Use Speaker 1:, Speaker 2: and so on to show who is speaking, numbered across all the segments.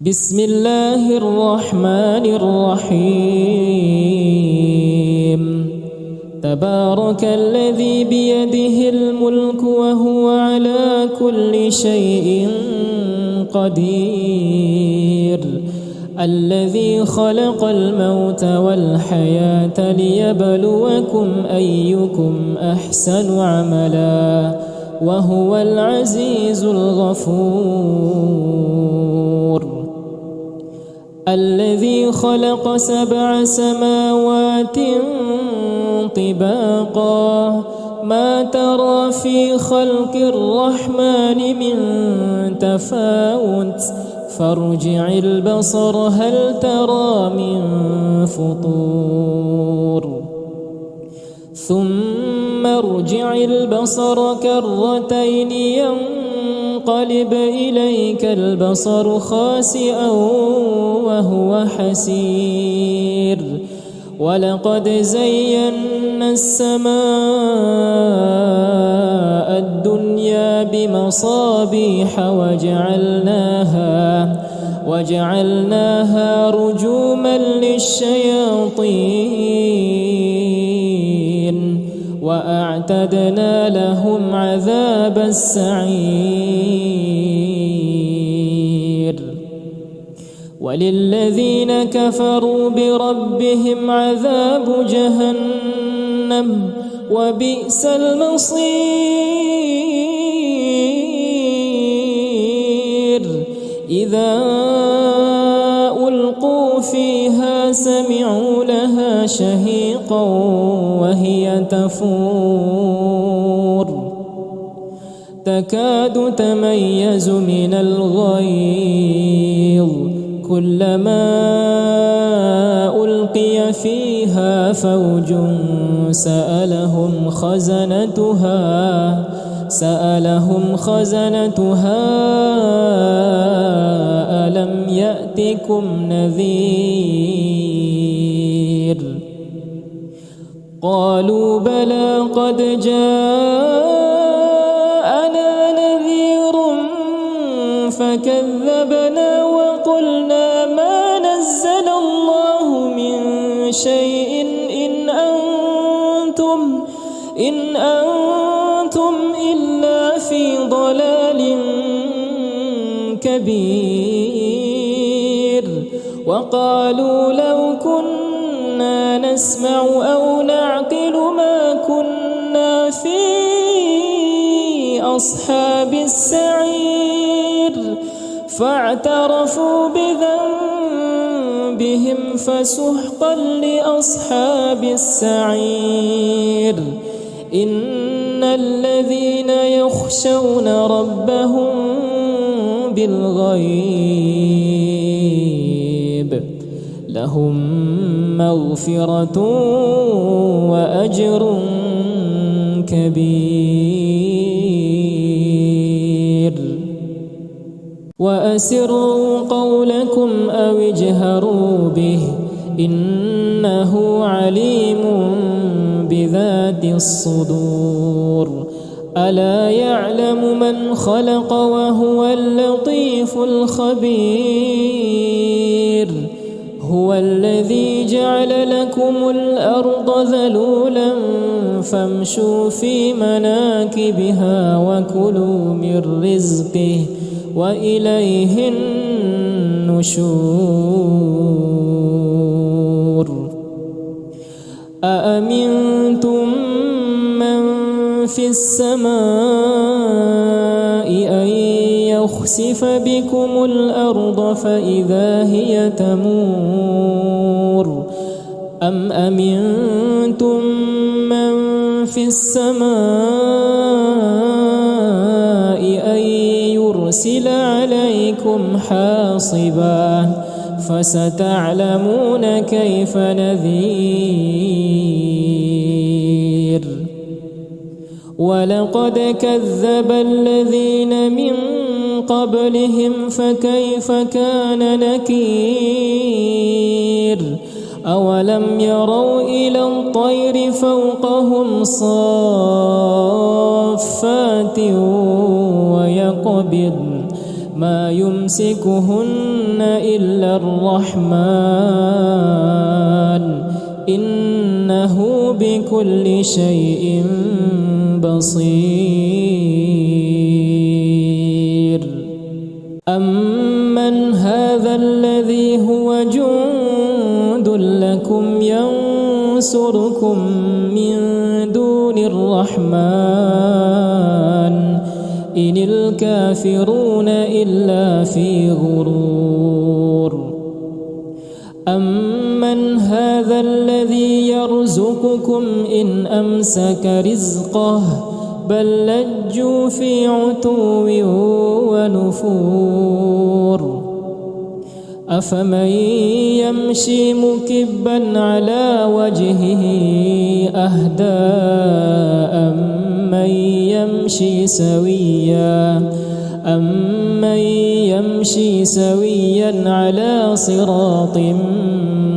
Speaker 1: بسم الله الرحمن الرحيم تبارك الذي بيده الملك وهو على كل شيء قدير الذي خلق الموت والحياة ليبلوكم أيكم أحسن عملا وهو العزيز الغفور الذي خلق 7 سماوات طباقا ما ترى في خلق الرحمن من تفاوت فارجع البصر هل ترى من فطور ثم ارجع البصر كرتين ينقلب إليك البصر خاسئا وهو حسير ولقد زينا السماء الدنيا بمصابيح وجعلناها رجوما للشياطين وأعتدنا لهم عذاب السعير وللذين كفروا بربهم عذاب جهنم وبئس المصير إذا ألقوا فيها سمعوا لها شهيقا وهي تفور تكاد تميز من الغيظ كلما ألقي فيها فوج سألهم خزنتها ألم يأتكم نذير قالوا بلى قد جاءنا نذير فكذبنا وقلنا ما نزل الله من شيء إن أنتم إلا في ضلال كبير وقالوا لو كنا نسمع أو نعقل ما كنا في أصحاب السعير فاعترفوا بذنبهم فسحقا لأصحاب السعير إن الذين يخشون ربهم بالغيب لهم مغفرة وأجر كبير وأسروا قولكم أو اجهروا به إنه عليم بذات الصدور ألا يعلم من خلق وهو اللطيف الخبير هو الذي جعل لكم الأرض ذلولا فامشوا في مناكبها وكلوا من رزقه وإليه النشور أأمنتم من في السماء أن يخسف بكم الأرض فإذا هي تمور أم أمنتم من في السماء أن يرسل عليكم حاصبا فستعلمون كيف نذير ولقد كذب الذين من قبلهم فكيف كان نكير أولم يروا إلى الطير فوقهم صافات ويقبض ما يمسكهن إلا الرحمن إنه بكل شيء بصير. أمن هذا الذي هو جند لكم ينصركم من دون الرحمن إن الكافرون إلا في غرور. أمن هذا الذي يرزقكم إن أمسك رزقه بل لجوا في عتو ونفور. أفمن يمشي مكبا على وجهه أهدى أمن يمشي سويا على صراط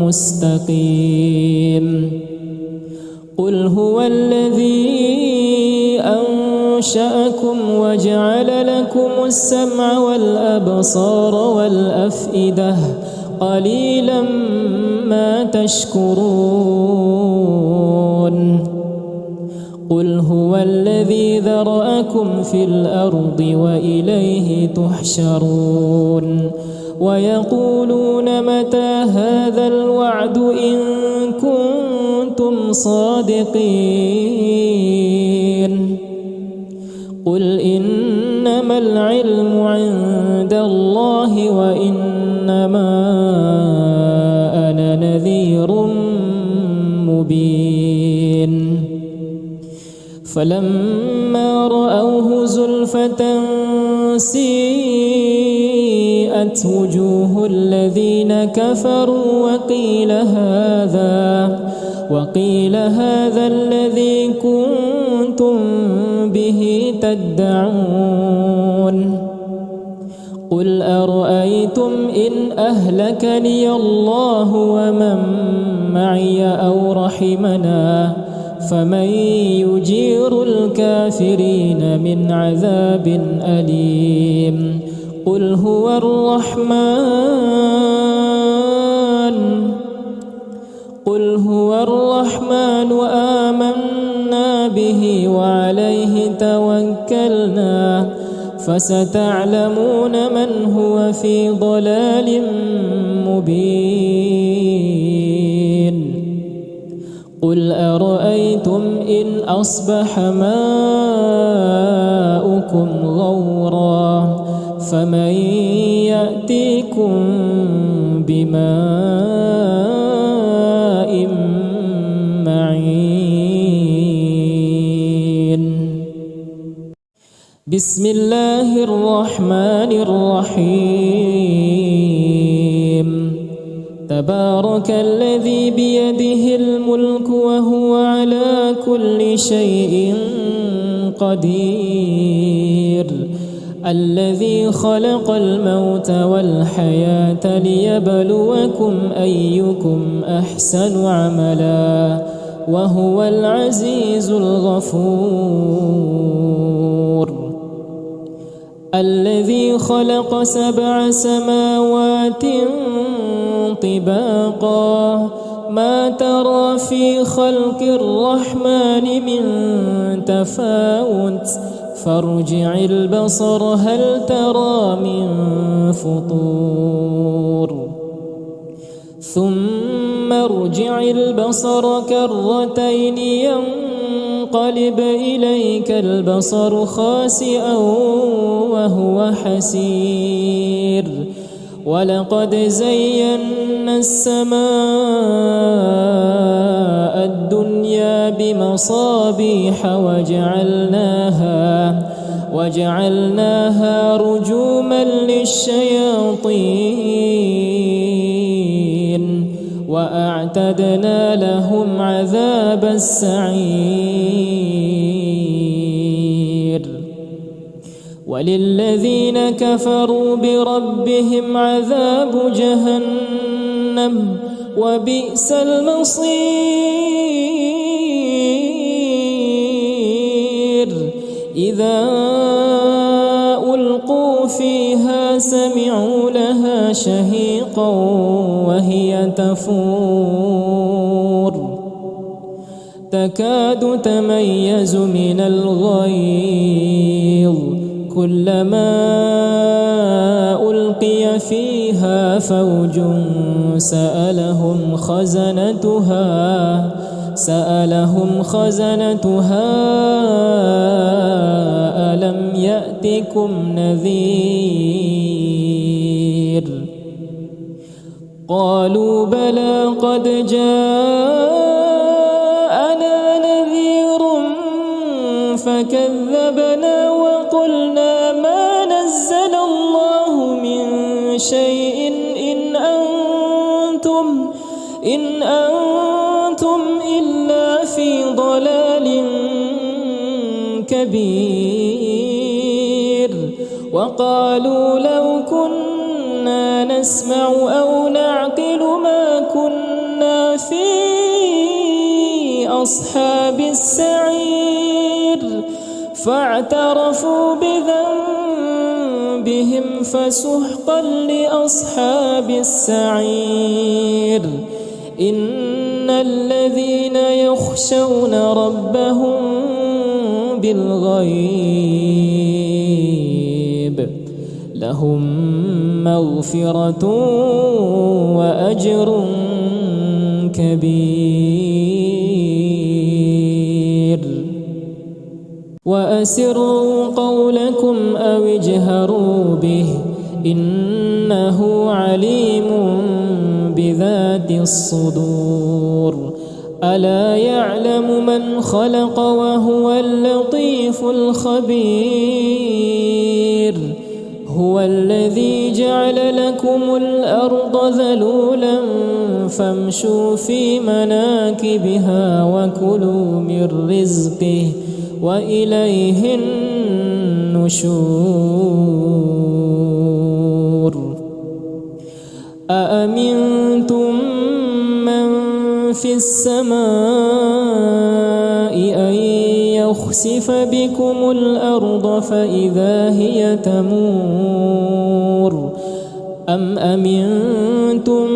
Speaker 1: مستقيم. قل هو الذي أنشأكم وجعل لكم السمع والأبصار والأفئدة قليلا ما تشكرون. قل هو الذي ذرأكم في الأرض وإليه تحشرون. ويقولون متى هذا الوعد إن كنتم صادقين. قل إنما العلم عند الله وإنما أنا نذير مبين. فلما رأوه زلفة سيئت وجوه الذين كفروا وقيل هذا الذي كنتم به تدعون. قل أرأيتم إن أهلكني الله ومن معي أو رحمنا فمن يجير الكافرين من عذاب أليم. قل هو الرحمن آمنا به وعليه توكلنا فستعلمون من هو في ضلال مبين. قل أرأيتم إن أصبح ماؤكم غورا فمن يأتيكم بماء معين. بسم الله الرحمن الرحيم. تبارك الذي بيده الملك وهو على كل شيء قدير. الذي خلق الموت والحياة ليبلوكم أيكم أحسن عملا وهو العزيز الغفور. الذي خلق 7 سماوات طباقا ما ترى في خلق الرحمن من تفاوت فارجع البصر هل ترى من فطور. ثم ارجع البصر كرتين ينقلب إليك البصر خاسئا وهو حسير. ولقد زينا السماء الدنيا بمصابيح وجعلناها رجوما للشياطين وأعتدنا لهم عذاب السعير. وللذين كفروا بربهم عذاب جهنم وبئس المصير. إذا ألقوا فيها فسمعوا لها شهيقا وهي تفور تكاد تميز من الغيظ كلما ألقي فيها فوج سألهم خزنتها ألم يأتكم نذير قالوا بلى قد جاءنا نذير فكذبنا وقلنا ما نزل الله من شيء إن أنتم إلا في ضلال كبير وقالوا لو كنا نسمع أو نعقل ما كنا في أصحاب السعير فاعترفوا بذنبهم فسحقا لأصحاب السعير إن الذين يخشون ربهم بالغيب لهم مغفرة وأجر كبير وأسروا قولكم أو اجهروا به إنه عليم بذات الصدور ألا يعلم من خلق وهو اللطيف الخبير هو الذي جعل لكم الأرض ذلولا فامشوا في مناكبها وكلوا من رزقه وإليه النشور أأمنتم من في السماء أن يخسف بكم الأرض فإذا هي تمور أم أمنتم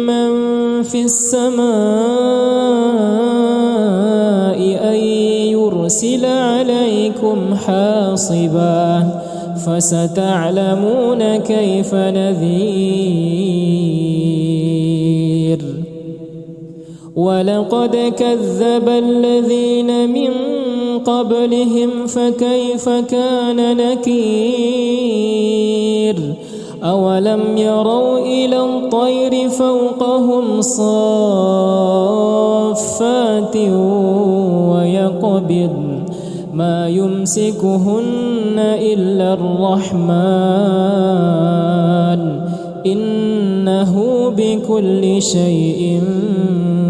Speaker 1: من في السماء أن يرسل عليكم حاصبا فستعلمون كيف نذير ولقد كذب الذين من قبلهم فكيف كان نكير أولم يروا إلى الطير فوقهم صافات ويقبض ما يمسكهن إلا الرحمن إنه بكل شيء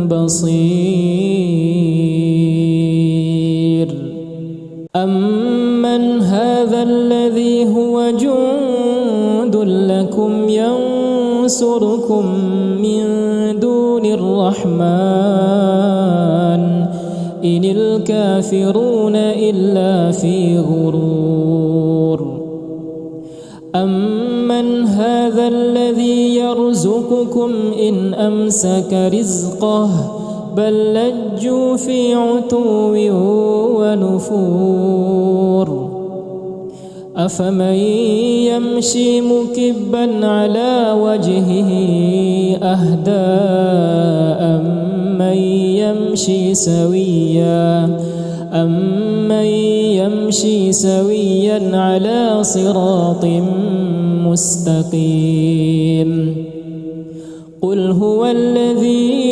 Speaker 1: بصير أمن هذا الذي هو جند لكم ينصركم من دون الرحمن إن الكافرون إلا في غرور أمن هذا الذي يرزقكم إن أمسك رزقه بل لجوا في عتو ونفور أفمن يمشي مكبا على وجهه أهدى أمن يمشي سويا على صراط مستقيم قل هو الذي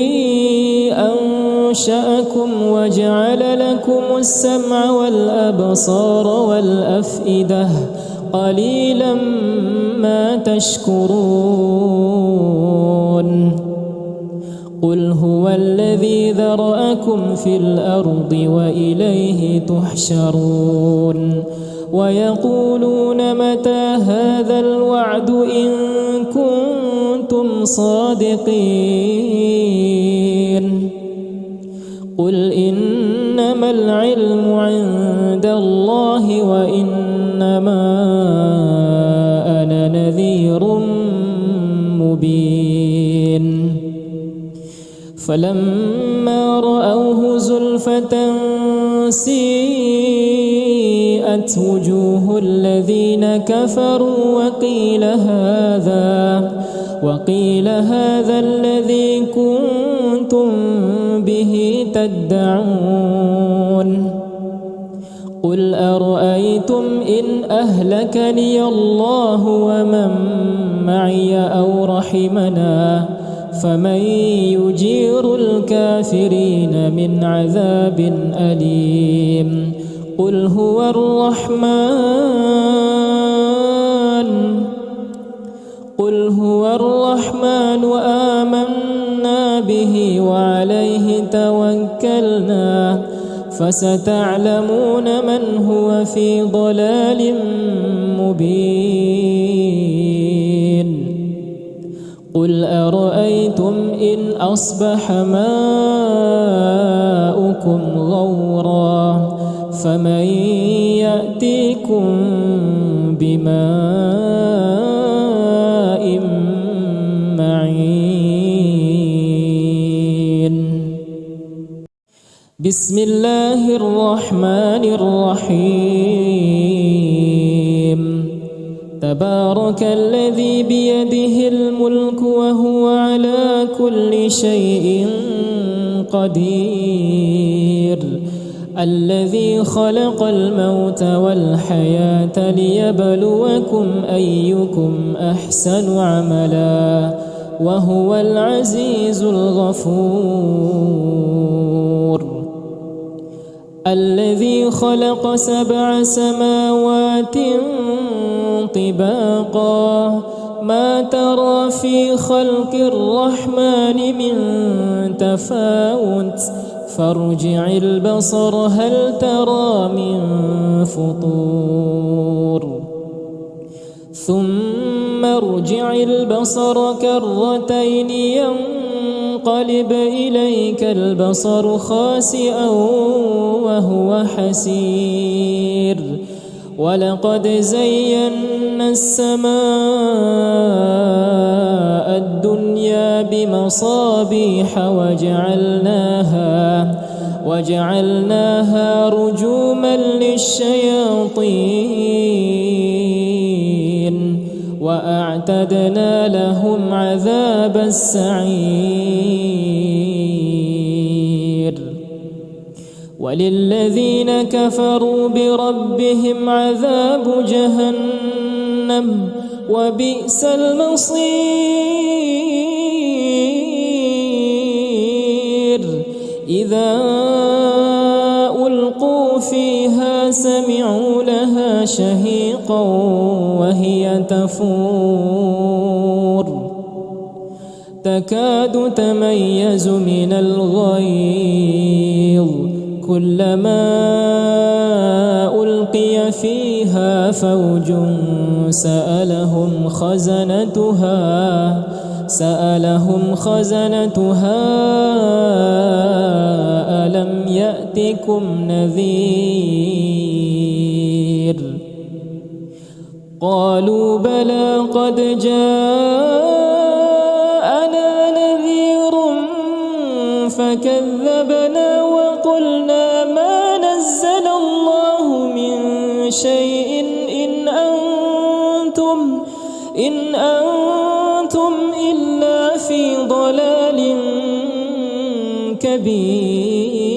Speaker 1: أنشأكم وجعل لكم السمع والأبصار والأفئدة قليلا ما تشكرون قل هو الذي ذرأكم في الأرض وإليه تحشرون ويقولون متى هذا الوعد إن كنتم صادقين قل إنما العلم عند الله وإنما أنا نذير مبين فلما رأوه زلفة سيئت وجوه الذين كفروا وقيل هذا الذي كنتم به تدعون قل أرأيتم إن أهلكني الله ومن معي أو رحمنا فمن يجير الكافرين من عذاب أليم قل هو الرحمن آمنا به وعليه توكلنا فستعلمون من هو في ضلال مبين قل أرأيتم إن أصبح ماؤكم غورا فمن يأتيكم بماء معين بسم الله الرحمن الرحيم تبارك الذي بيده الملك وهو على كل شيء قدير الذي خلق الموت والحياة ليبلوكم أيكم أحسن عملا وهو العزيز الغفور الذي خلق 7 سماوات طباقا ما ترى في خلق الرحمن من تفاوت فارجع البصر هل ترى من فطور ثم ارجع البصر كرتين ينقلب إليك البصر خاسئا وهو حسير ولقد زينا السماء الدنيا بمصابيح وجعلناها رجوما للشياطين وأعتدنا لهم عذاب السعير وللذين كفروا بربهم عذاب جهنم وبئس المصير إذا ألقوا فيها سمعوا لها شهيقا وهي تفور تكاد تميز من الغيظ كلما ألقي فيها فوج سألهم خزنتها ألم يأتكم نذير قالوا بلى قد جاءنا نذير فكذبنا وقلنا ما نزل الله من شيء إن أنتم إلا في ضلال كبير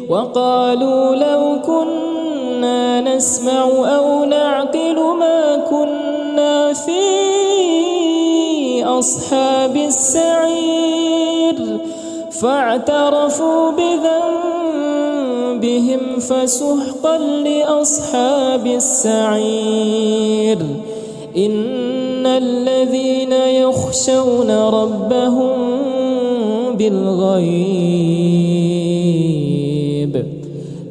Speaker 1: وقالوا لو كنا نسمع أو نعقل ما كنا في أصحاب السعير فاعترفوا بذنبهم فسحقا لأصحاب السعير إن الذين يخشون ربهم بالغيب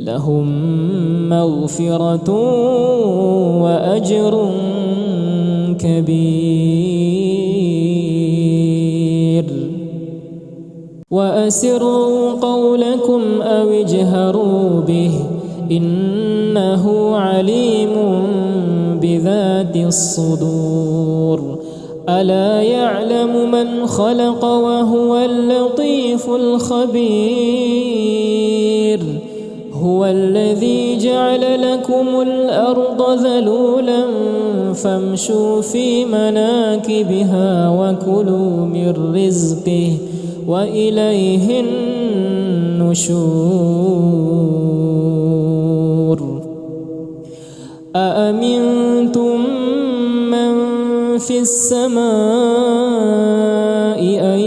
Speaker 1: لهم مغفرة وأجر كبير وأسروا قولكم أو اجهروا به إنه عليم بذات الصدور ألا يعلم من خلق وهو اللطيف الخبير هو الذي جعل لكم الأرض ذلولا فامشوا في مناكبها وكلوا من رزقه وإليه النشور أأمنتم من في السماء أن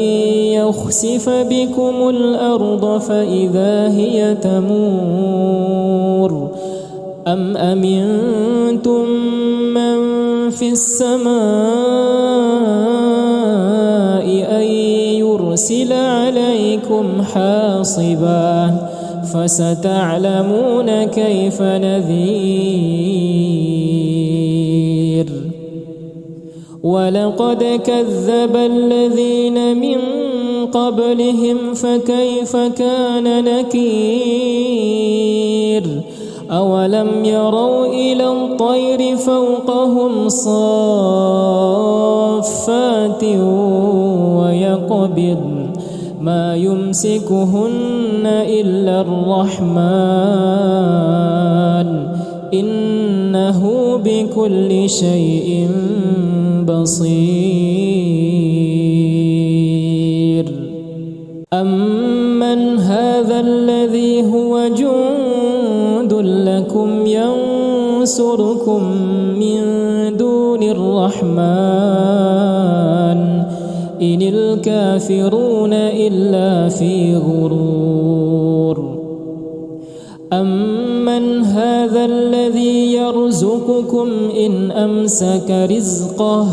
Speaker 1: يخسف بكم الأرض فإذا هي تمور أم أمنتم من في السماء أن يرسل عليكم حاصبا فستعلمون كيف نذير ولقد كذب الذين من قبلهم فكيف كان نكير أولم يروا إلى الطير فوقهم صافات ويقبض ما يمسكهن إلا الرحمن إنه بكل شيء بصير أمن هذا الذي هو جند لكم ينصركم من دون الرحمن إن الكافرون إلا في غرور أمن هذا الذي يرزقكم إن أمسك رزقه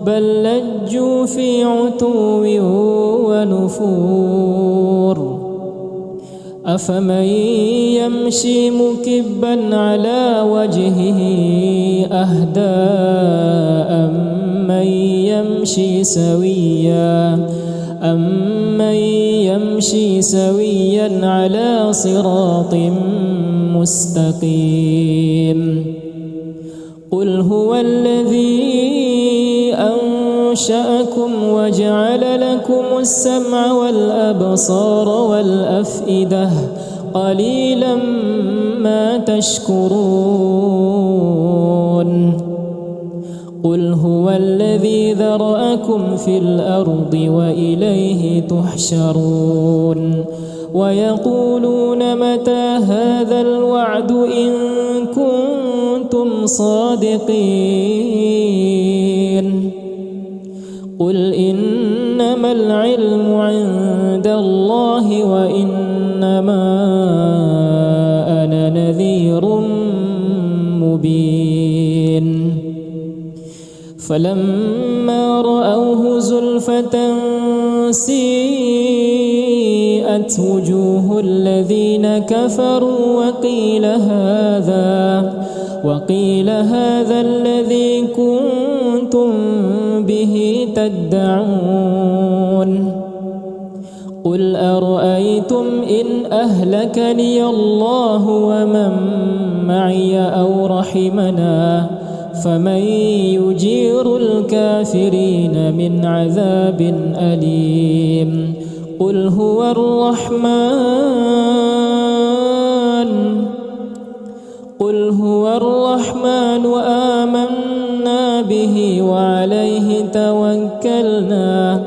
Speaker 1: بل لجوا في عتو ونفور أفمن يمشي مكبا على وجهه أهدى أمن يمشي سويا على صراط مستقيم قل هو الذي أنشأكم وجعل لكم السمع والأبصار والأفئدة قليلا ما تشكرون قل هو الذي ذرأكم في الأرض وإليه تحشرون ويقولون متى هذا الوعد إن كنتم صادقين قل إنما العلم عند الله وإنما أنا نذير مبين فلما رأوه زلفة سيئت وجوه الذين كفروا وقيل هذا الذي كنتم به تدعون قل أرأيتم إن أهلكني الله ومن معي أو رحمنا فمن يجير الكافرين من عذاب أليم قل هو الرحمن آمنا به وعليه توكلنا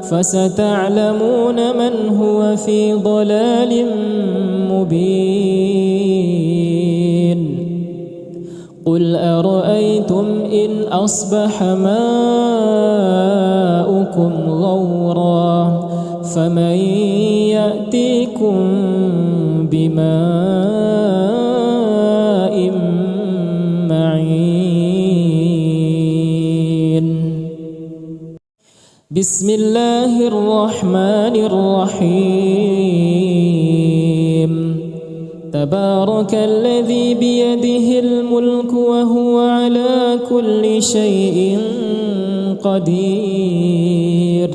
Speaker 1: فستعلمون من هو في ضلال مبين قل أرأيتم إن أصبح ماؤكم غورا فمن يأتيكم بماء معين بسم الله الرحمن الرحيم تبارك الذي بيده الملك وهو على كل شيء قدير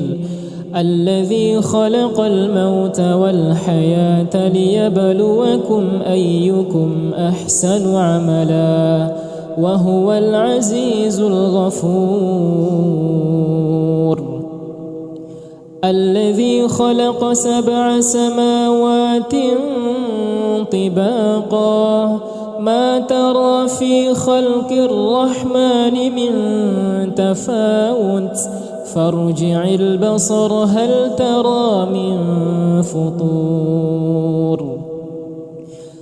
Speaker 1: الذي خلق الموت والحياة ليبلوكم أيكم أحسن عملا وهو العزيز الغفور. الذي خلق 7 سماوات طباقا ما ترى في خلق الرحمن من تفاوت فارجع البصر هل ترى من فطور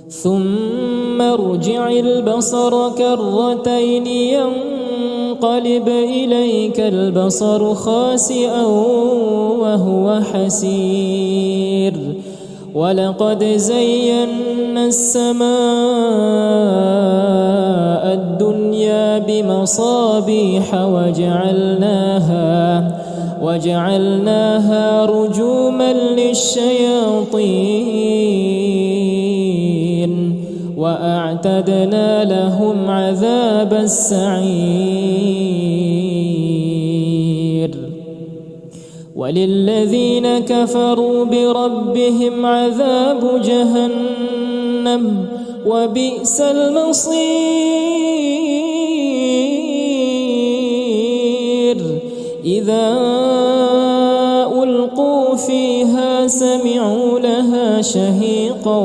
Speaker 1: ثم ارجع البصر كرتين ينقلب إليك البصر خاسئا وهو حسير ولقد زينا السماء الدنيا بمصابيح وجعلناها رجوما للشياطين وأعتدنا لهم عذاب السعير. وللذين كفروا بربهم عذاب جهنم وبئس المصير. إذا ألقوا فيها سمعوا لها شهيقا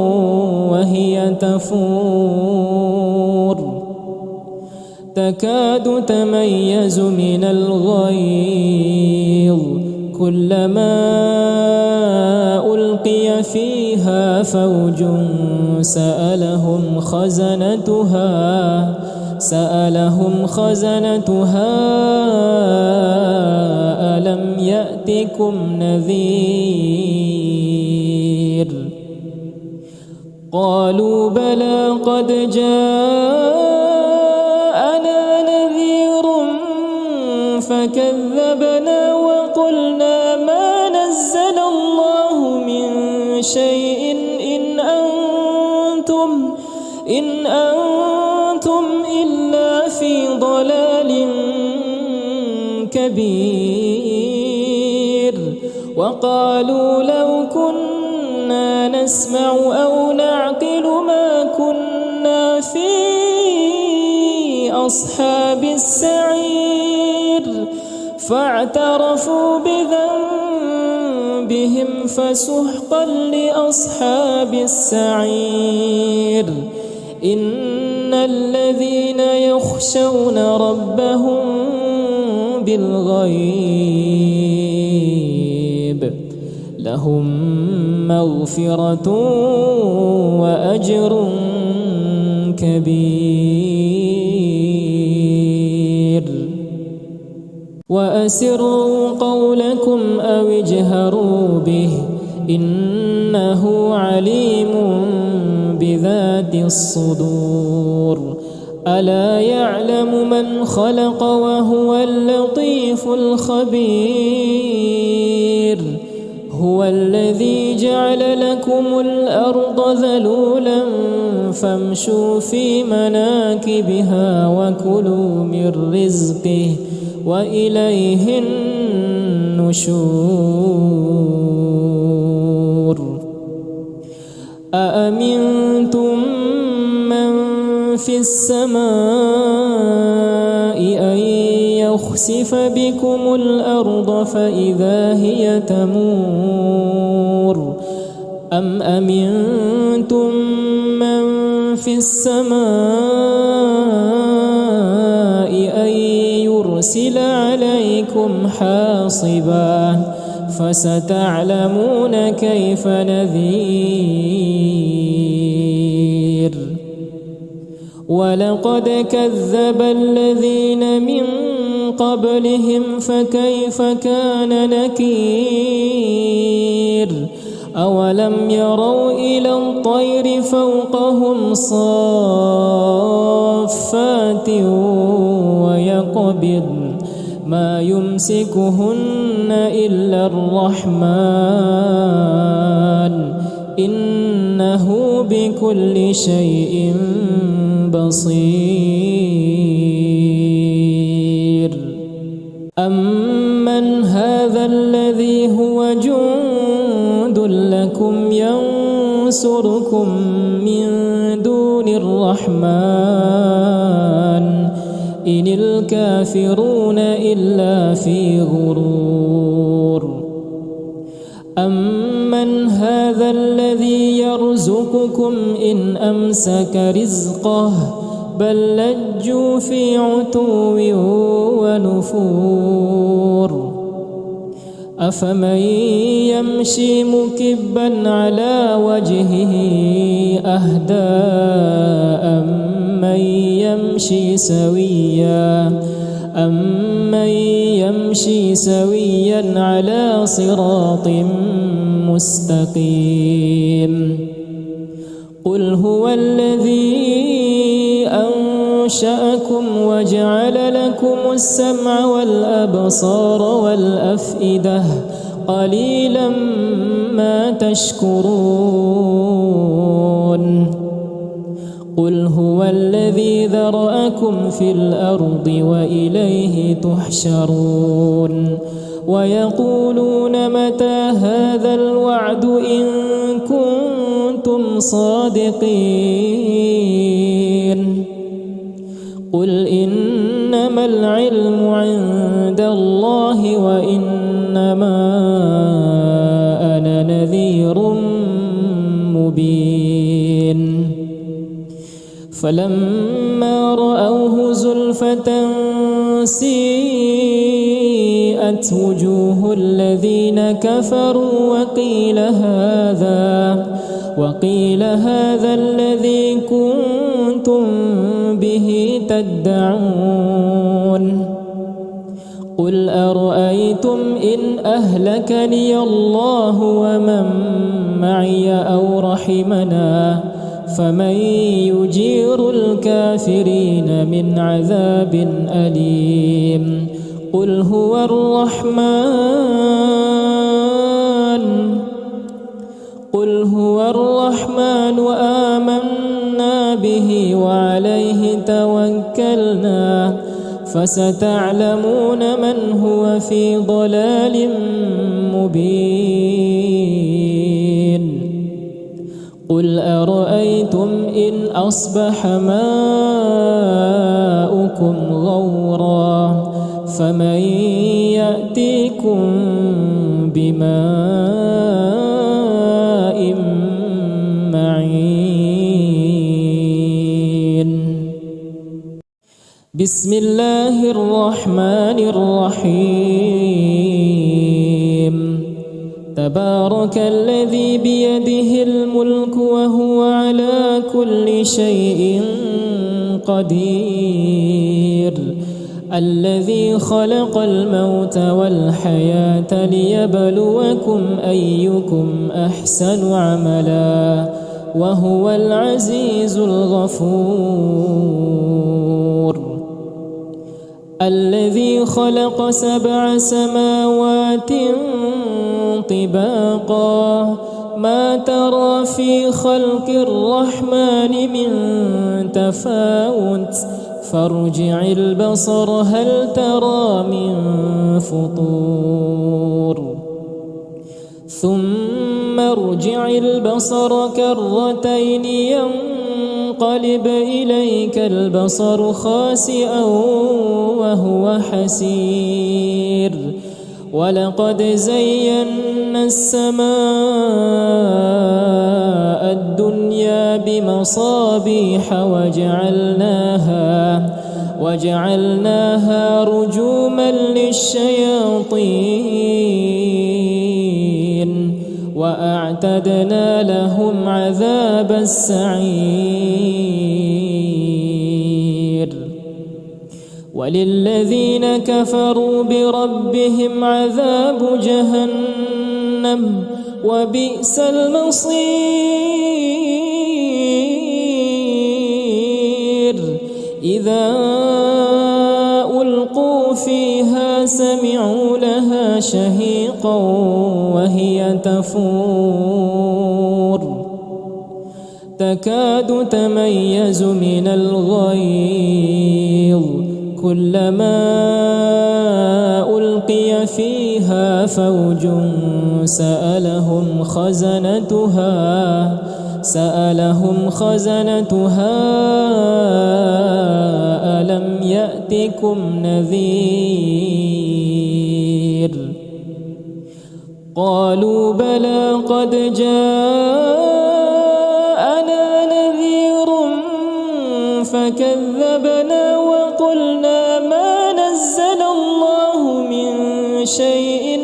Speaker 1: وهي تفور تكاد تميز من الغيظ كلما ألقي فيها فوج سألهم خزنتها ألم يأتكم نذير قالوا بلى قد جاءنا نذير فكذبنا وقلنا ما نزل الله من شيء إن أنتم إلا في ضلال كبير. وقالوا لو كنا نسمع أو نعقل ما كنا في أصحاب السعير فاعترفوا بذنبهم فسحقا لأصحاب السعير. إن الذين يخشون ربهم بالغيب لهم مغفرة وأجر كبير. وأسروا قولكم أو اجهروا به إنه عليم بذات الصدور. ألا يعلم من خلق وهو اللطيف الخبير. هو الذي جعل لكم الأرض ذلولا فامشوا في مناكبها وكلوا من رزقه وإليه النشور. أأمنتم من في السماء أن يخسف بكم الأرض فإذا هي تمور أم أمنتم من في السماء أن يرسل عليكم حاصبا فستعلمون كيف نذير. ولقد كذب الذين من قبلهم فكيف كان نكير. أولم يروا إلى الطير فوقهم صافات ويقبض ما يمسكهن إلا الرحمن إنه بكل شيء بصير. أمن هذا الذي هو جند لكم ينصركم من دون الرحمن إن الكافرون إلا في غرور أمن هذا الذي يرزقكم إن أمسك رزقه بل لجوا في عتو ونفور أفمن يمشي مكبا على وجهه أهدى أمن يمشي سويا على صراط مستقيم قل هو الذي أنشأكم وجعل لكم السمع والأبصار والأفئدة قليلا ما تشكرون قل هو الذي ذرأكم في الأرض وإليه تحشرون ويقولون متى هذا الوعد إن كنتم صادقين قل إنما العلم عند الله وإنما أنا نذير مبين فلما رأوه زلفة سيئت وجوه الذين كفروا وقيل هذا الذي كنتم به تدعون قل أرأيتم إن أهلكني الله ومن معي أو رحمنا فمن يجير الكافرين من عذاب أليم قل هو الرحمن آمنا به وعليه توكلنا فستعلمون من هو في ضلال مبين قل أرأيتم إن أصبح ماؤكم غورا فمن يأتيكم بماء معين بسم الله الرحمن الرحيم تبارك الذي بيده الملك وهو على كل شيء قدير الذي خلق الموت والحياة ليبلوكم أيكم أحسن عملا وهو العزيز الغفور الذي خلق 7 سماوات طباقا ما ترى في خلق الرحمن من تفاوت فارجع البصر هل ترى من فطور ثم ارجع البصر كرتين ينقلب إليك البصر خاسئا وهو حسير ولقد زينا السماء الدنيا بمصابيح وجعلناها رجوما للشياطين وأعتدنا لهم عذاب السعير وللذين كفروا بربهم عذاب جهنم وبئس المصير إذا ألقوا فيها سمعوا لها شهيقا وهي تفور تكاد تميز من الغيظ كلما ألقي فيها فوج سألهم خزنتها ألم يأتكم نذير قالوا بلى قد جاءنا نذير فكذبنا وقلنا ما نزل الله من شيء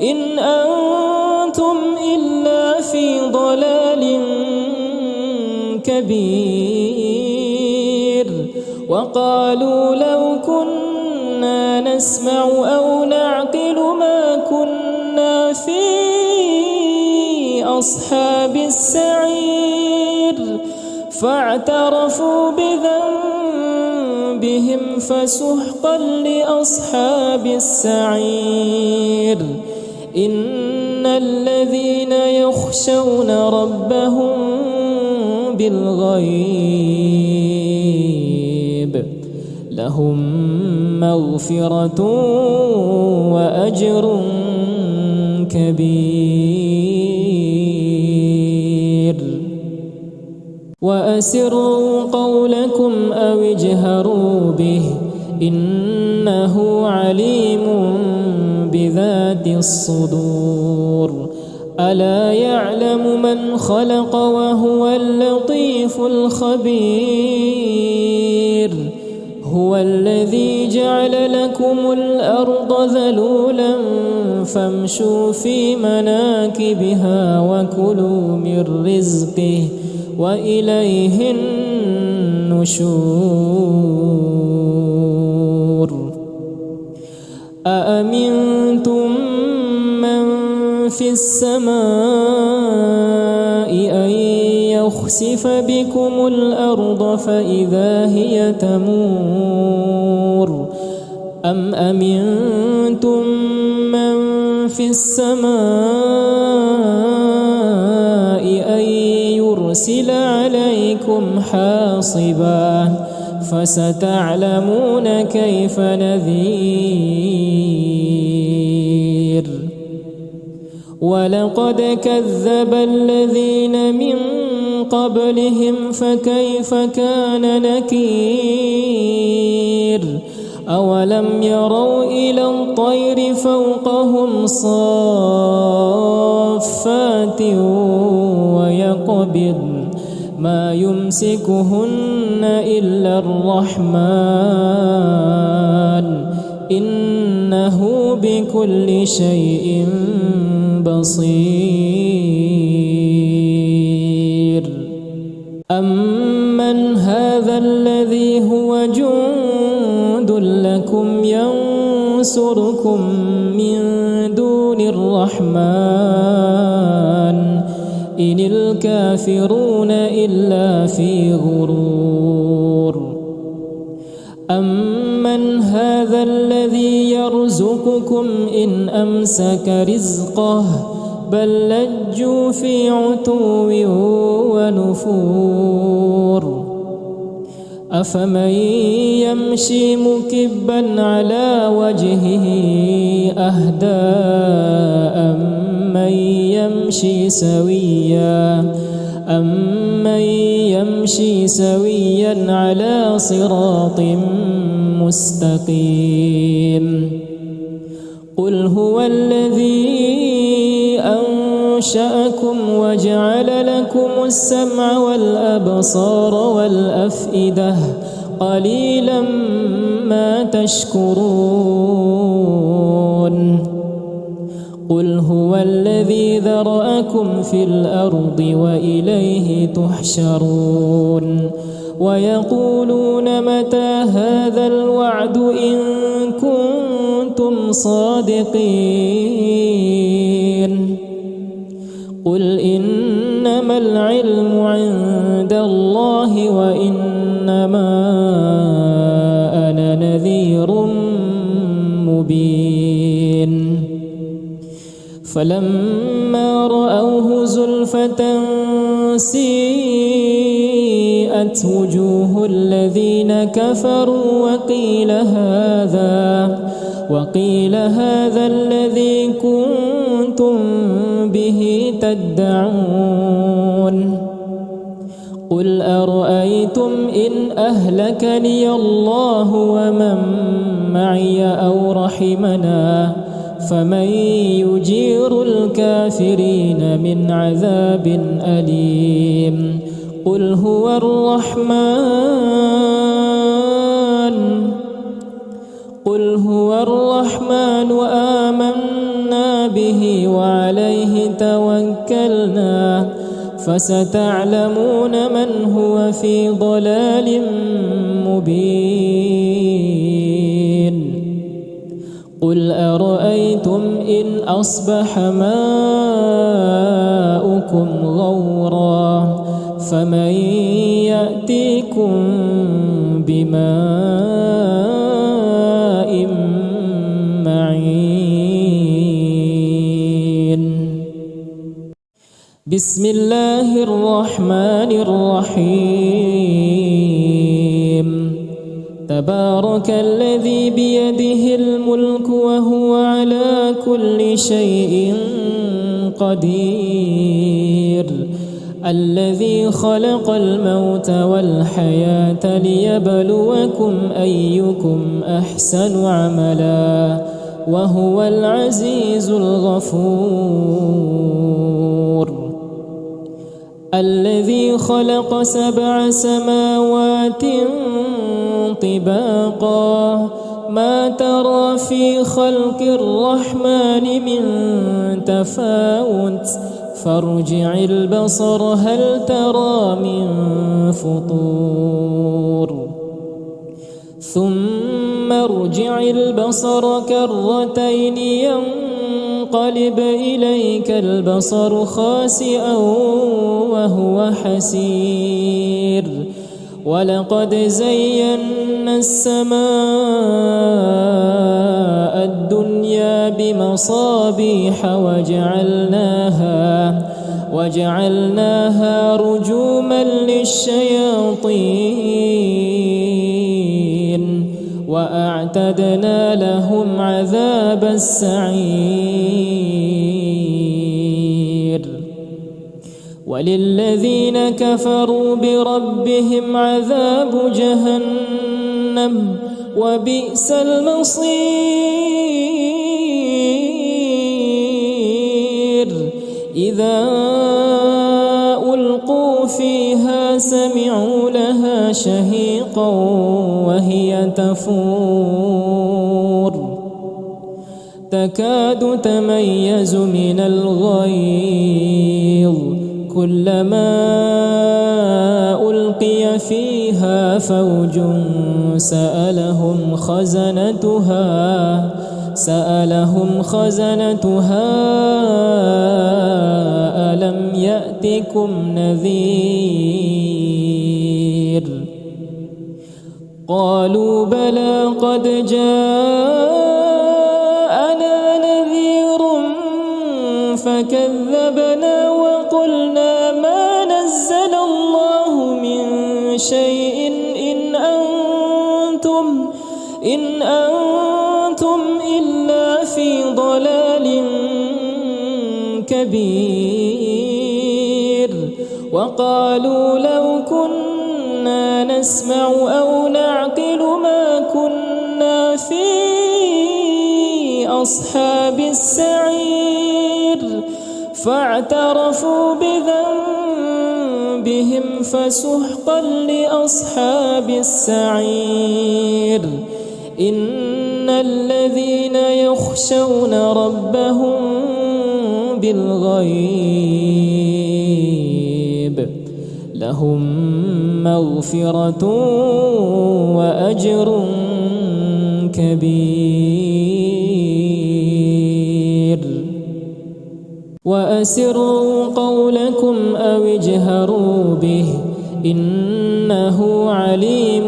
Speaker 1: إن أنتم إلا في ضلال كبير وقالوا لو كنا نسمع أو نعقل ما كنا في أصحاب السعير فاعترفوا بذنبهم فسحقا لأصحاب السعير إن الذين يخشون ربهم بالغيب لهم مغفرة وأجر كبير وأسروا قولكم أو اجهروا به إنه عليم بذات الصدور ألا يعلم من خلق وهو اللطيف الخبير هو الذي جعل لكم الأرض ذلولا فامشوا في مناكبها وكلوا من رزقه وإليه النشور أأمنتم من في السماء أن يخسف بكم الأرض فإذا هي تمور أم أمنتم من في السماء أن يرسل عليكم حاصبا فستعلمون كيف نذير ولقد كذب الذين من قبلهم فكيف كان نكير أولم يروا إلى الطير فوقهم صافات ويقبض ما يمسكهن إلا الرحمن إنه بكل شيء بصير أمن هذا الذي هو جند لكم ينصركم من دون الرحمن إن الكافرون إلا في غرور أمن هذا الذي يرزقكم إن أمسك رزقه بل لجوا في عتو ونفور أفمن يمشي مكبا على وجهه أهدى أمن يمشي سويا على صراط مستقيم قل هو الذي أنشأكم وجعل لكم السمع والأبصار والأفئدة قليلا ما تشكرون قل هو الذي ذرأكم في الأرض وإليه تحشرون ويقولون متى هذا الوعد إن كنتم صادقين قل إنما العلم عند الله وإنما أنا نذير مبين فلما رأوه زلفة سيئت وجوه الذين كفروا وقيل هذا الذي كنتم به به تدعون قل أرأيتم إن أهلكني الله ومن معي أو رحمنا فمن يجير الكافرين من عذاب أليم قل هو الرحمن آمنا به وعليه توكلنا فستعلمون من هو في ضلال مبين قل أرأيتم إن أصبح ماؤكم غورا فمن يأتيكم بماء معين بسم الله الرحمن الرحيم تبارك الذي بيده الملك وهو على كل شيء قدير الذي خلق الموت والحياة ليبلوكم أيكم أحسن عملا وهو العزيز الغفور الذي خلق 7 سماوات طباقا ما ترى في خلق الرحمن من تفاوت فارجع البصر هل ترى من فطور ثم ارجع البصر كرتين ينقلب إليك البصر خاسئا وهو حسير ولقد زينا السماء الدنيا بمصابيح وجعلناها رجوما للشياطين وأعتدنا لهم عذاب السعير وللذين كفروا بربهم عذاب جهنم وبئس المصير إذا ألقوا فيها سمعوا لها شهيقا وهي تفور تكاد تميز من الغيظ كلما ألقي فيها فوج سألهم خزنتها ألم يأتكم نذير قالوا بلى قد جاءنا نذير فكذبنا وقلنا ما نزل الله من شيء إن أنتم إلا في ضلال كبير وقالوا لو كنا نسمع أو نعقل ما كنا في أصحاب السعير فاعترفوا بذنبهم فسحقا لأصحاب السعير إن الذين يخشون ربهم بالغيب لهم مغفرة وأجر كبير وأسروا قولكم أو اجهروا به إنه عليم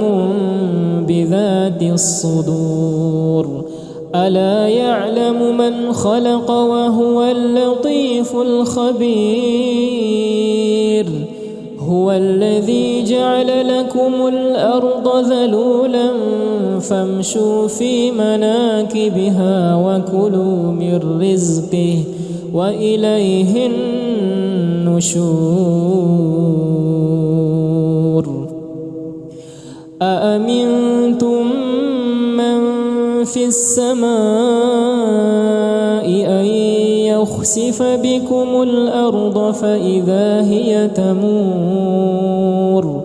Speaker 1: بذات الصدور ألا يعلم من خلق وهو اللطيف الخبير هو الذي جعل لكم الأرض ذلولا فامشوا في مناكبها وكلوا من رزقه وإليه النشور أأمنتم من في السماء أن يخسف بكم الأرض فإذا هي تمور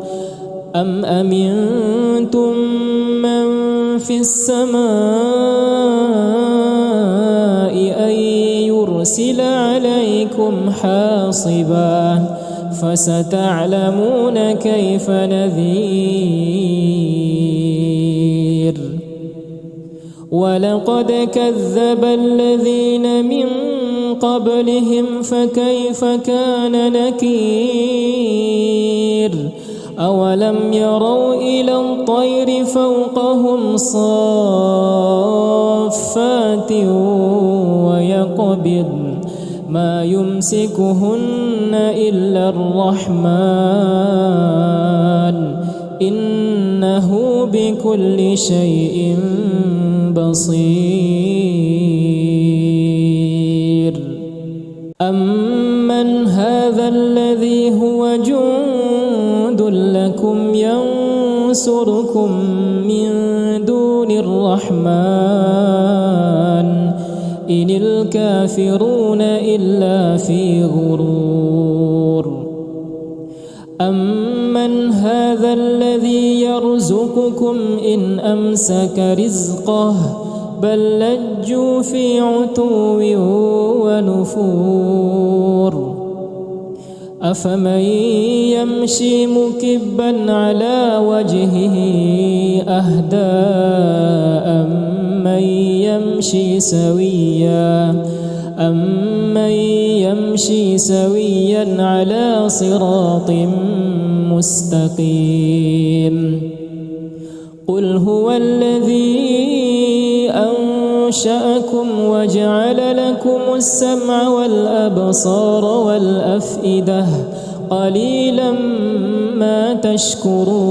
Speaker 1: أم أمنتم من في السماء أن يرسل عليكم حاصبا فستعلمون كيف نذير ولقد كذب الذين من قبلهم فكيف كان نكير أولم يروا إلى الطير فوقهم صافات ويقبض ما يمسكهن إلا الرحمن إنه بكل شيء بصير أمن هذا الذي هو جند لكم ينصركم من دون الرحمن إن الكافرون إلا في غرور أمن هذا الذي يرزقكم إن أمسك رزقه بل لجوا في عتو ونفور أفمن يمشي مكبا على وجهه أهدى أمن يمشي سويا على صراط مستقيم قل هو الذي أنشأكم وجعل لكم السمع والأبصار والأفئدة قليلا ما تشكرون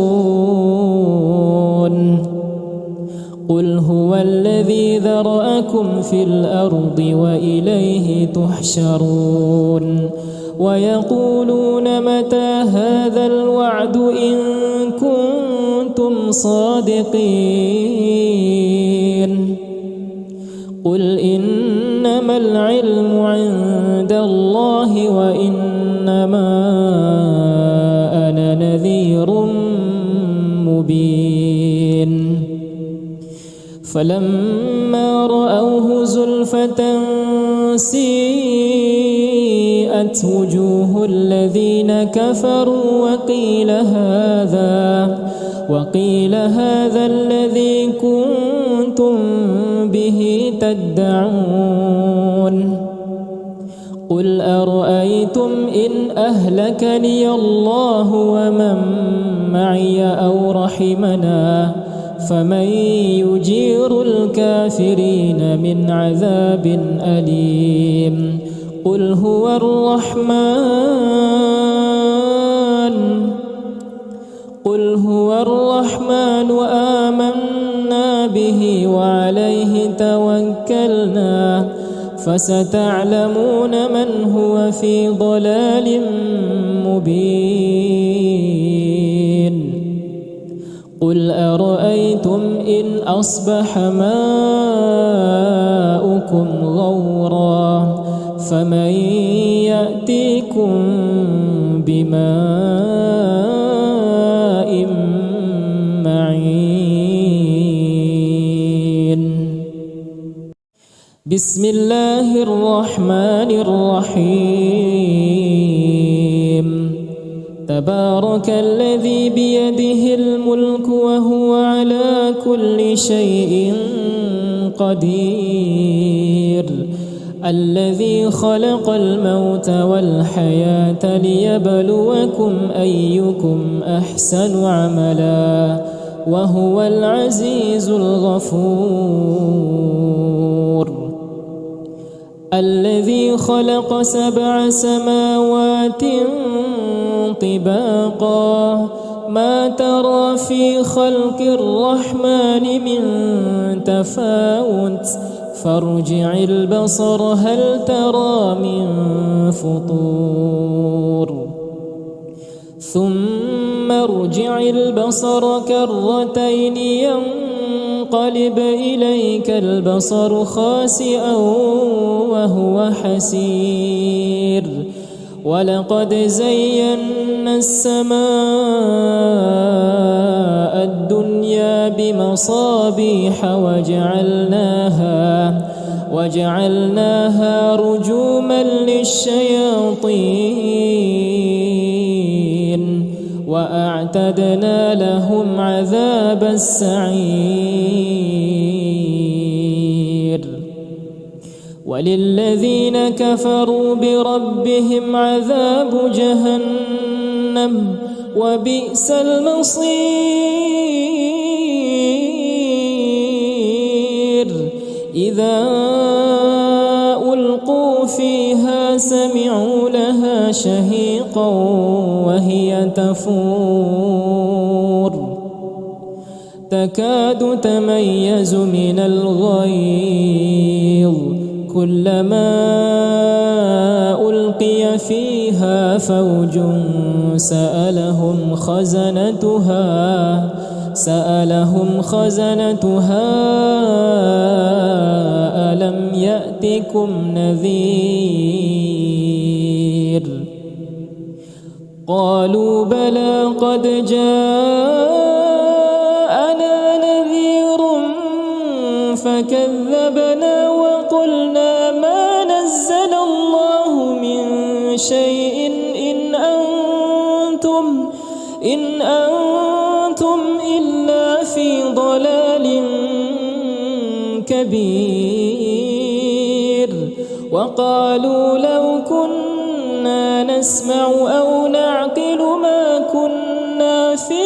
Speaker 1: قل هو الذي ذرأكم في الأرض وإليه تحشرون ويقولون متى هذا الوعد إن كنتم صادقين قل إنما العلم عند الله وإنما أنا نذير مبين فلما رأوه زلفة سيئت وجوه الذين كفروا وقيل هذا الذي كنتم به تدعون قل أرأيتم إن أهلكني الله ومن معي أو رحمنا فمن يجير الكافرين من عذاب أليم قل هو الرحمن آمنا به وعليه توكلنا فستعلمون من هو في ضلال مبين قل أرأيتم إن أصبح ماؤكم غورا فمن يأتيكم بماء معين بسم الله الرحمن الرحيم تبارك الذي بيده الملك وهو على كل شيء قدير الذي خلق الموت والحياة ليبلوكم أيكم أحسن عملا وهو العزيز الغفور الذي خلق 7 سماوات طباقا ما ترى في خلق الرحمن من تفاوت فارجع البصر هل ترى من فطور ثم ارجع البصر كرتين ينقلب إليك البصر خاسئا وهو حسير ولقد زينا السماء الدنيا بمصابيح وجعلناها رجوما للشياطين وأعتدنا لهم عذاب السعير وللذين كفروا بربهم عذاب جهنم وبئس المصير إذا ألقوا فيها سمعوا لها شهيقا وهي تفور تكاد تميز من الغيظ كلما ألقي فيها فوج سألهم خزنتها ألم يأتكم نذير قالوا بلى قد جاءنا نذير فكذبنا وقلنا ما نزل الله من شيء إن أنتم إلا في ضلال كبير وقالوا لو كنا نسمع أو نعقل ما كنا في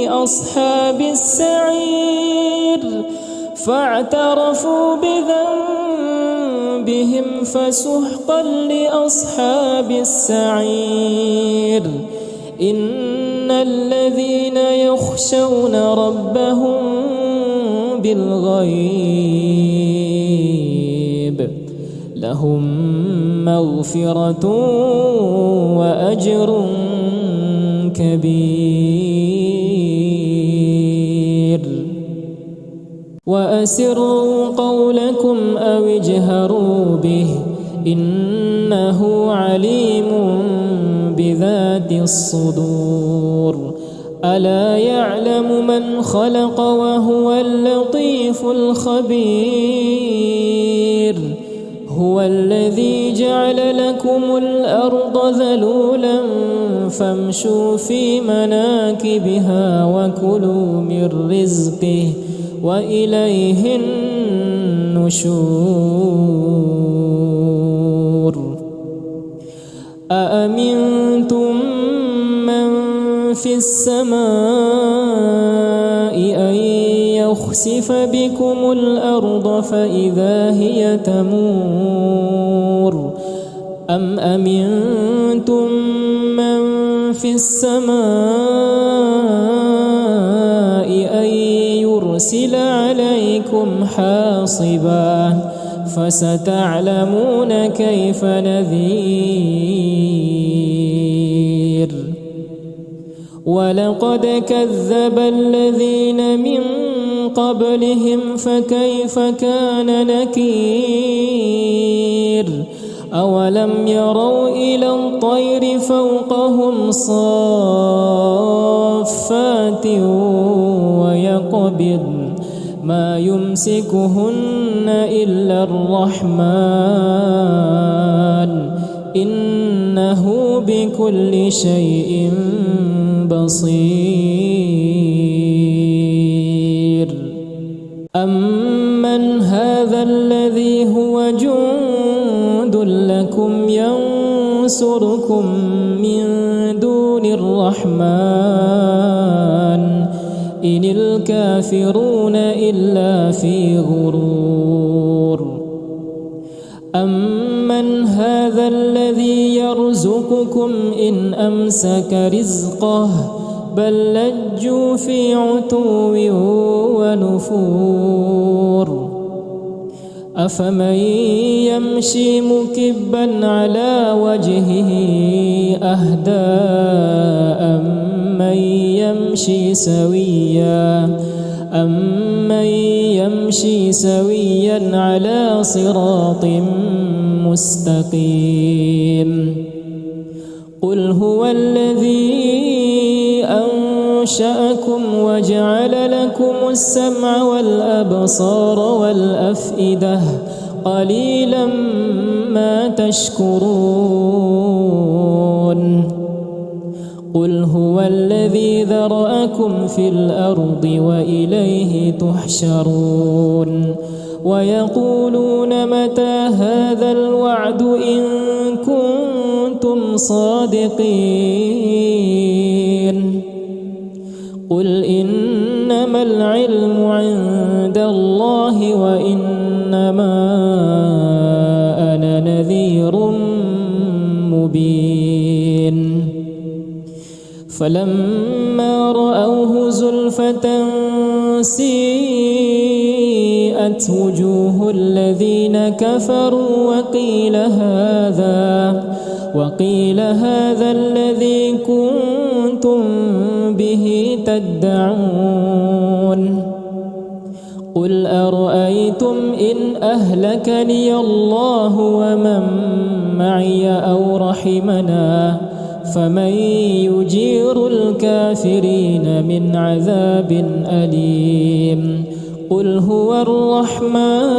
Speaker 1: أصحاب السعير فاعترفوا بذنبهم فسحقا لأصحاب السعير إن الذين يخشون ربهم بالغيب لهم مغفرة وأجر كبير وأسروا قولكم أو اجهروا به إنه عليم بذات الصدور ألا يعلم من خلق وهو اللطيف الخبير هو الذي جعل لكم الأرض ذلولا فامشوا في مناكبها وكلوا من رزقه وإليه النشور أأمنتم من في السماء أن يخسف بكم الأرض فإذا هي تمور أم أمنتم من في السماء أن يرسل عليكم حاصبا فستعلمون كيف نذير ولقد كذب الذين من قبلهم فكيف كان نكير أولم يروا إلى الطير فوقهم صافات ويقبضن ما يمسكهن إلا الرحمن إنه بكل شيء بصير أمن هذا الذي هو جند لكم ينصركم من دون الرحمن إن الكافرون إلا في غرور أمن هذا الذي يرزقكم إن أمسك رزقه بل لجوا في عتو ونفور أفمن يمشي مكبا على وجهه أهدى أمن يمشي سويا على صراط مستقيم قل هو الذي أنشأكم وجعل لكم السمع والأبصار والأفئدة قليلا ما تشكرون قل هو الذي ذرأكم في الأرض وإليه تحشرون ويقولون متى هذا الوعد إن كنتم صادقين قل إنما العلم عند الله وإنما أنا نذير مبين فلما رأوه زلفة سيئت وجوه الذين كفروا وقيل هذا الذي كنتم به تدعون قل أرأيتم إن أهلكني الله ومن معي أو رحمنا فمن يجير الكافرين من عذاب أليم قل هو الرحمن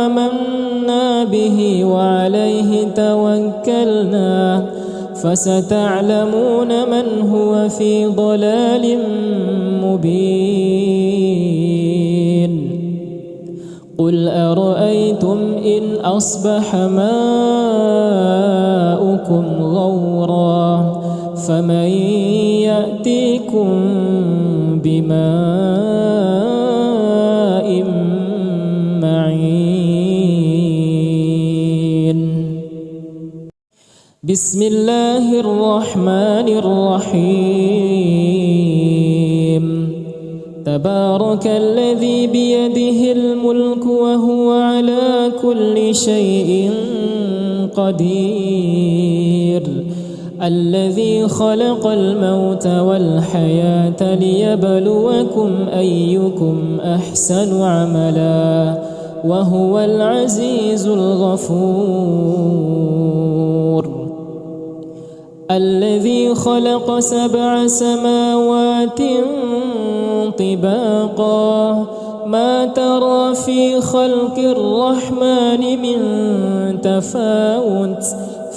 Speaker 1: آمنا به وعليه توكلنا فستعلمون من هو في ضلال مبين قل أرأيتم إن أصبح ماؤكم غورا فمن يأتيكم بماء معين بسم الله الرحمن الرحيم تبارك الذي بيده الملك وهو على كل شيء قدير الذي خلق الموت والحياة ليبلوكم أيكم أحسن عملا وهو العزيز الغفور الذي خلق 7 سماوات طباقا ما ترى في خلق الرحمن من تفاوت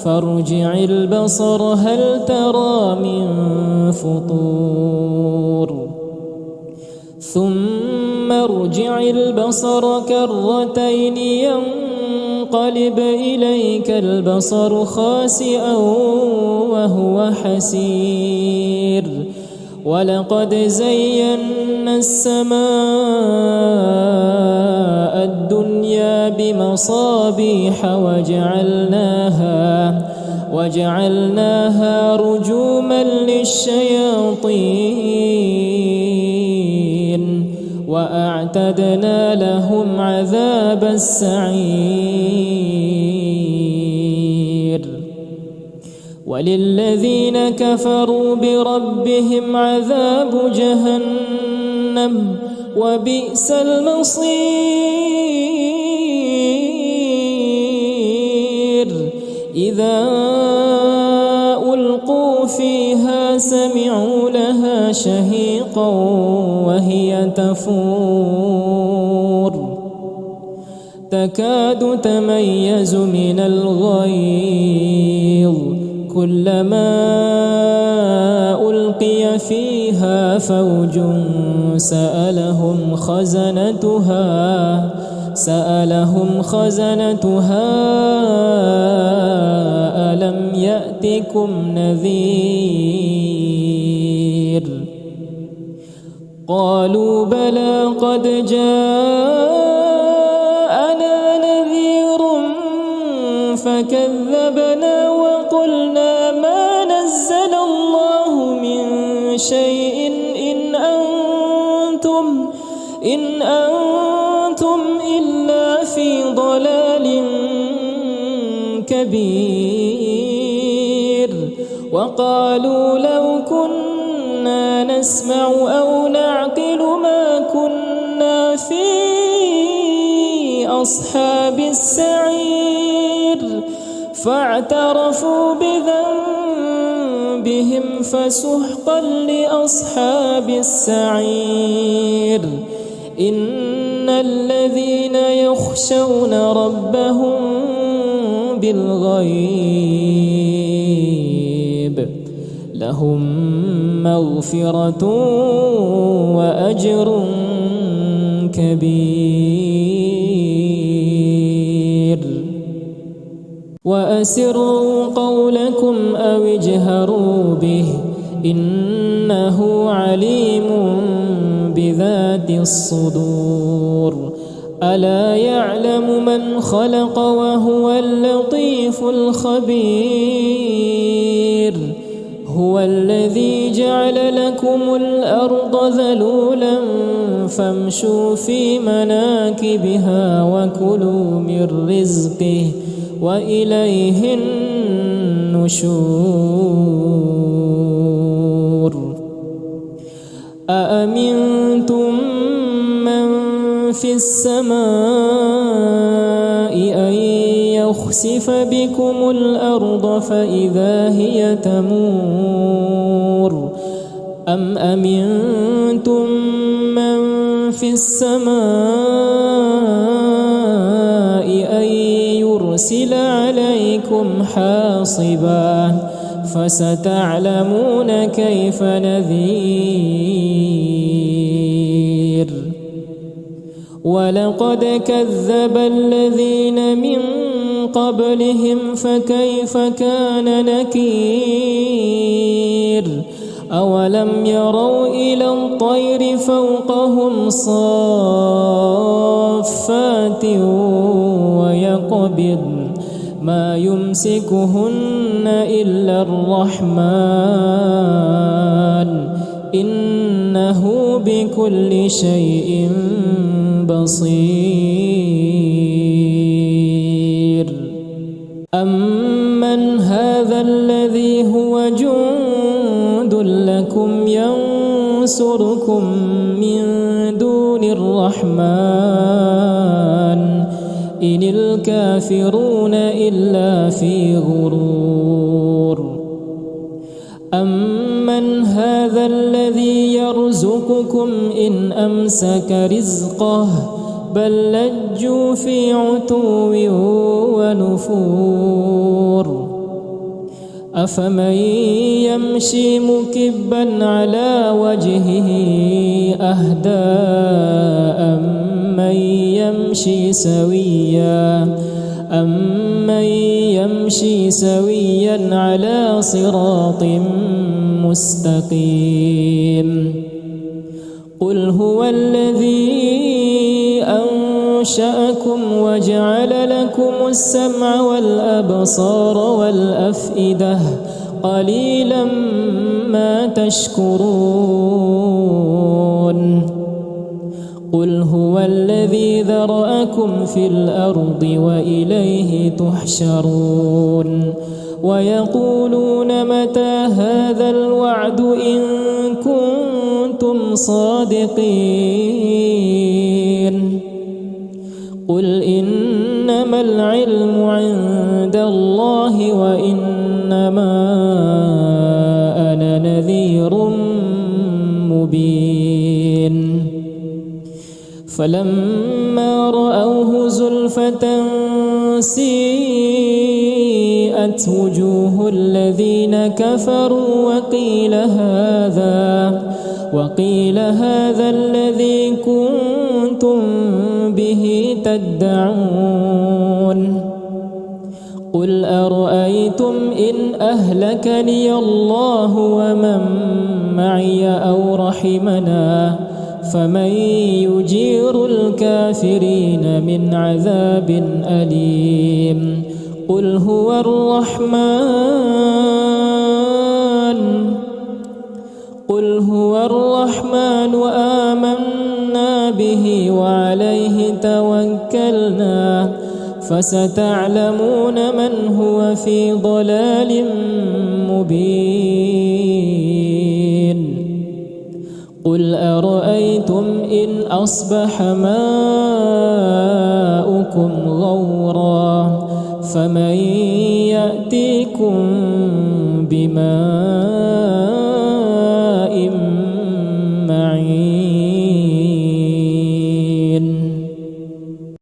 Speaker 1: فارجع البصر هل ترى من فطور ثم ارجع البصر كرتين ينقلب إليك البصر خاسئا وهو حسير ولقد زينا السماء الدنيا بمصابيح وجعلناها رجوما للشياطين وأعتدنا لهم عذاب السعير وللذين كفروا بربهم عذاب جهنم وبئس المصير إذا ألقوا فيها سمعوا لها شهيقا وهي تفور تكاد تميز من الغيظ كلما ألقي فيها فوج سألهم خزنتها ألم يأتكم نذير قالوا بلى قد جاءنا نذير فكذبنا وقلنا ما نزل الله من شيء إن إن أنتم إلا في ضلال كبير وقالوا لو كنا نسمع أو نعقل ما كنا في أصحاب السعير فاعترفوا بذنبهم فسحقا لأصحاب السعير إن الذين يخشون ربهم بالغيب لهم مغفرة وأجر كبير وأسروا قولكم أو اجهروا به إنه عليم بذات الصدور ألا يعلم من خلق وهو اللطيف الخبير هو الذي جعل لكم الأرض ذلولا فامشوا في مناكبها وكلوا من رزقه وإليه النشور أأمنتم من في السماء أن يخسف بكم الأرض فإذا هي تمور أم أمنتم من في السماء أن يرسل عليكم حاصبا فستعلمون كيف نذير ولقد كذب الذين من قبلهم فكيف كان نكير أولم يروا إلى الطير فوقهم صافات ويقبض ما يمسكهن إلا الرحمن إنه بكل شيء بصير أمن هذا الذي هو جند لكم ينصركم من دون الرحمن إن الكافرون إلا في غرور أمن هذا الذي يرزقكم إن أمسك رزقه بل لجوا في عتو ونفور أفمن يمشي مكبا على وجهه أهدى أمن يمشي سويا على صراط مستقيم قل هو الذي أنشأكم وجعل لكم السمع والأبصار والأفئدة قليلا ما تشكرون قل هو الذي ذرأكم في الأرض وإليه تحشرون ويقولون متى هذا الوعد إن كنتم صادقين قل إنما العلم عند الله وإنما أنا نذير مبين فلما رأوه زلفة سيئت وجوه الذين كفروا وقيل هذا الذي كنتم به تدعون قل أرأيتم إن أهلكني الله ومن معي أو رحمنا فمن يجير الكافرين من عذاب أليم قل هو الرحمن قل هو الرحمن آمنا به وعليه توكلنا فستعلمون من هو في ضلال مبين قل أرأيتم إن أصبح ماؤكم غورا فمن يأتيكم بماء معين